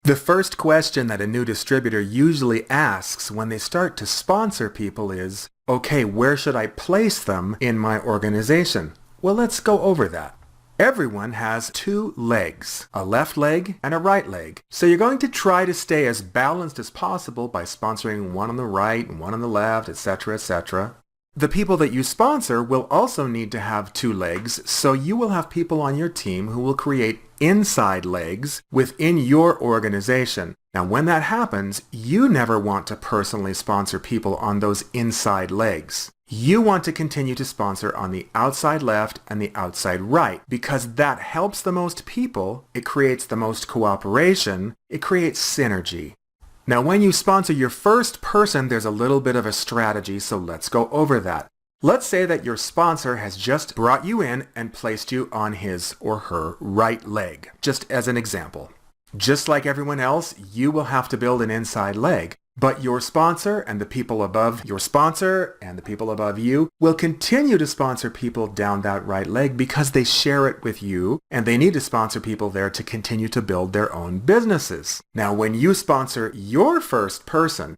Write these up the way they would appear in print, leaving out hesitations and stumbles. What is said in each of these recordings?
The first question that a new distributor usually asks when they start to sponsor people is, okay, where should I place them in my organization? Well, let's go over that. Everyone has two legs, a left leg and a right leg. So you're going to try to stay as balanced as possible by sponsoring one on the right and one on the left, etc., etc. The people that you sponsor will also need to have two legs, so you will have people on your team who will create inside legs within your organization. Now, when that happens, you never want to personally sponsor people on those inside legs. You want to continue to sponsor on the outside left and the outside right because that helps the most people, it creates the most cooperation, it creates synergy. Now, when you sponsor your first person, there's a little bit of a strategy, so let's go over that. Let's say that your sponsor has just brought you in and placed you on his or her right leg, just as an example. Just like everyone else, you will have to build an inside leg. But your sponsor and the people above your sponsor and the people above you will continue to sponsor people down that right leg because they share it with you and they need to sponsor people there to continue to build their own businesses. Now, when you sponsor your first person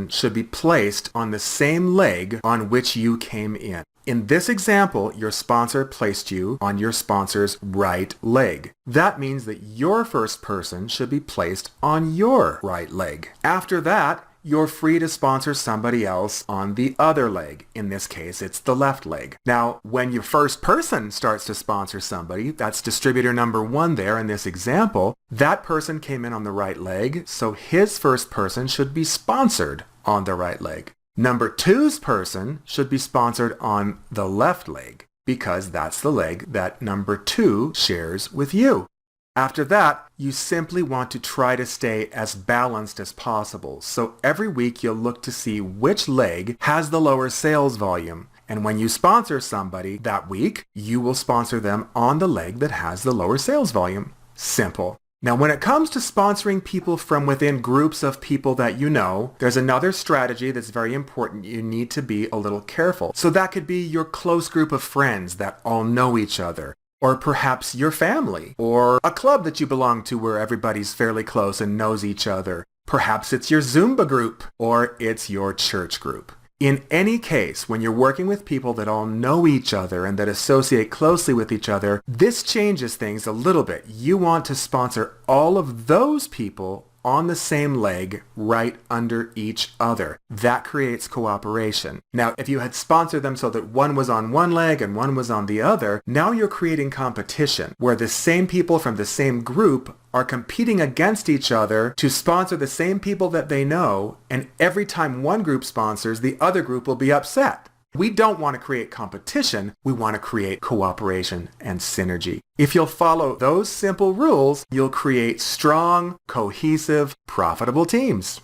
should be placed on the same leg on which you came in. In this example, your sponsor placed you on your sponsor's right leg. That means that your first person should be placed on your right leg. After that, you're free to sponsor somebody else on the other leg. In this case, it's the left leg. Now, when your first person starts to sponsor somebody, that's distributor number one there in this example, that person came in on the right leg, so his first person should be sponsored on the right leg. Number two's person should be sponsored on the left leg because that's the leg that number two shares with you. After that, you simply want to try to stay as balanced as possible. So every week you'll look to see which leg has the lower sales volume. And when you sponsor somebody that week, you will sponsor them on the leg that has the lower sales volume. Simple. Now, when it comes to sponsoring people from within groups of people that you know, there's another strategy that's very important. You need to be a little careful. So that could be your close group of friends that all know each other, or perhaps your family, or a club that you belong to where everybody's fairly close and knows each other. Perhaps it's your Zumba group, or it's your church group. In any case, when you're working with people that all know each other and that associate closely with each other, this changes things a little bit. You want to sponsor all of those people on the same leg right under each other. That creates cooperation. Now, if you had sponsored them so that one was on one leg and one was on the other, now you're creating competition where the same people from the same group are competing against each other to sponsor the same people that they know, and every time one group sponsors, the other group will be upset. We don't want to create competition, we want to create cooperation and synergy. If you'll follow those simple rules, you'll create strong, cohesive, profitable teams.